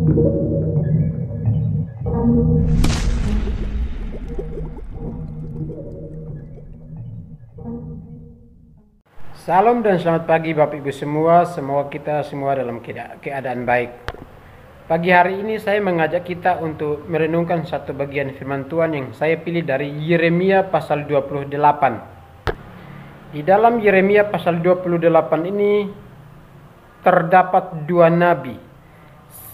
Salam dan selamat pagi Bapak Ibu semua. Semoga kita semua dalam keadaan baik. Pagi hari ini saya mengajak kita untuk merenungkan satu bagian firman Tuhan yang saya pilih dari Yeremia pasal 28. Di dalam Yeremia pasal 28 ini terdapat dua nabi.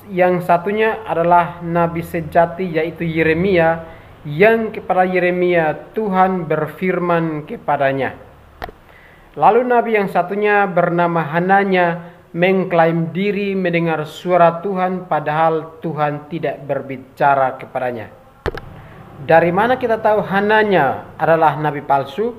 Yang satunya adalah nabi sejati, yaitu Yeremia, yang kepada Yeremia Tuhan berfirman kepadanya. Lalu nabi yang satunya bernama Hananya mengklaim diri mendengar suara Tuhan, padahal Tuhan tidak berbicara kepadanya. Dari mana kita tahu Hananya adalah nabi palsu?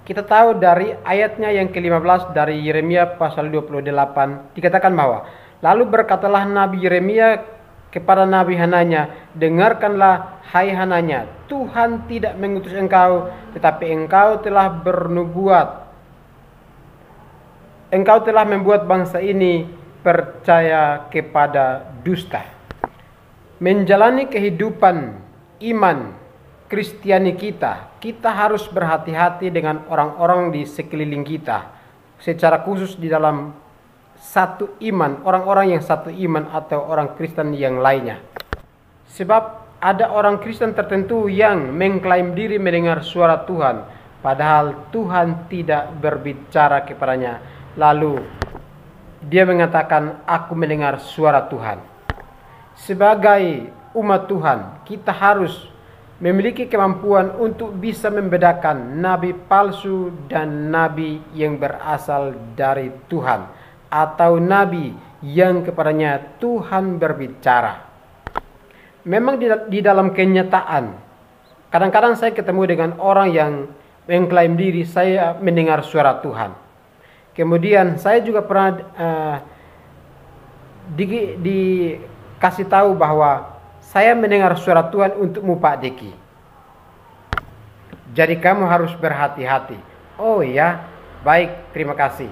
Kita tahu dari ayatnya yang ke-15 dari Yeremia pasal 28, dikatakan bahwa lalu berkatalah nabi Yeremia kepada nabi Hananya, dengarkanlah hai Hananya, Tuhan tidak mengutus engkau, tetapi engkau telah bernubuat. Engkau telah membuat bangsa ini percaya kepada dusta. Menjalani kehidupan iman Kristiani kita harus berhati-hati dengan orang-orang di sekeliling kita. Secara khusus di dalam satu iman, orang-orang yang satu iman atau orang Kristen yang lainnya. Sebab ada orang Kristen tertentu yang mengklaim diri mendengar suara Tuhan, padahal Tuhan tidak berbicara kepadanya. Lalu dia mengatakan, aku mendengar suara Tuhan. Sebagai umat Tuhan, kita harus memiliki kemampuan untuk bisa membedakan nabi palsu dan nabi yang berasal dari Tuhan, atau nabi yang kepadanya Tuhan berbicara. Memang di dalam kenyataan, kadang-kadang saya ketemu dengan orang yang mengklaim diri saya mendengar suara Tuhan. Kemudian saya juga pernah dikasih tahu bahwa saya mendengar suara Tuhan untukmu Pak Deki. Jadi kamu harus berhati-hati. Oh ya, baik, terima kasih.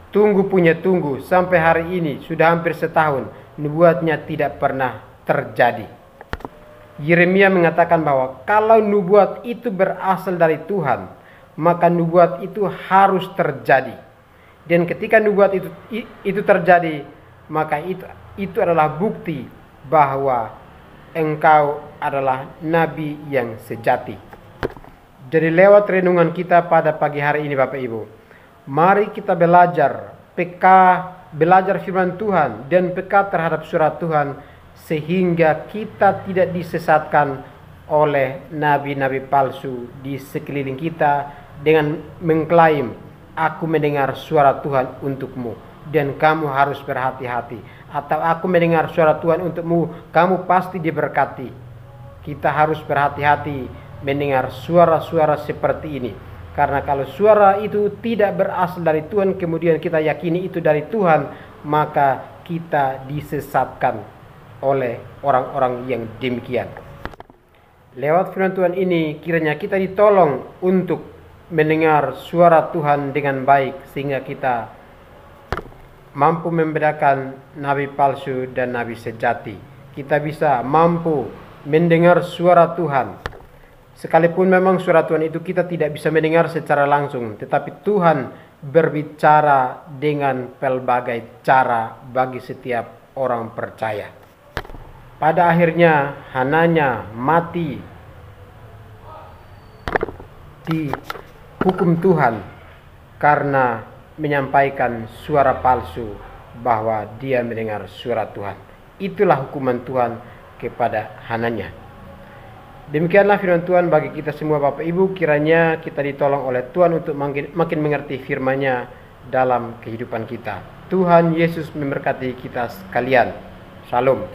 Tunggu sampai hari ini sudah hampir setahun, nubuatnya tidak pernah terjadi. Yeremia mengatakan bahwa kalau nubuat itu berasal dari Tuhan, maka nubuat itu harus terjadi. Dan ketika nubuat itu terjadi, maka itu adalah bukti bahwa engkau adalah nabi yang sejati. Jadi lewat renungan kita pada pagi hari ini Bapak Ibu, mari kita belajar belajar firman Tuhan dan peka terhadap surat Tuhan, sehingga kita tidak disesatkan oleh nabi-nabi palsu di sekeliling kita dengan mengklaim, aku mendengar suara Tuhan untukmu dan kamu harus berhati-hati, atau aku mendengar suara Tuhan untukmu, kamu pasti diberkati. Kita harus berhati-hati mendengar suara-suara seperti ini, karena kalau suara itu tidak berasal dari Tuhan kemudian kita yakini itu dari Tuhan, maka kita disesatkan oleh orang-orang yang demikian. Lewat firman Tuhan ini kiranya kita ditolong untuk mendengar suara Tuhan dengan baik, sehingga kita mampu membedakan nabi palsu dan nabi sejati. Kita bisa mampu mendengar suara Tuhan, sekalipun memang suara Tuhan itu kita tidak bisa mendengar secara langsung, tetapi Tuhan berbicara dengan pelbagai cara bagi setiap orang percaya. Pada akhirnya Hananya mati di hukum Tuhan karena menyampaikan suara palsu bahwa dia mendengar suara Tuhan. Itulah hukuman Tuhan kepada Hananya. Demikianlah firman Tuhan bagi kita semua Bapak Ibu. Kiranya kita ditolong oleh Tuhan untuk makin mengerti firman-Nya dalam kehidupan kita. Tuhan Yesus memberkati kita sekalian. Shalom.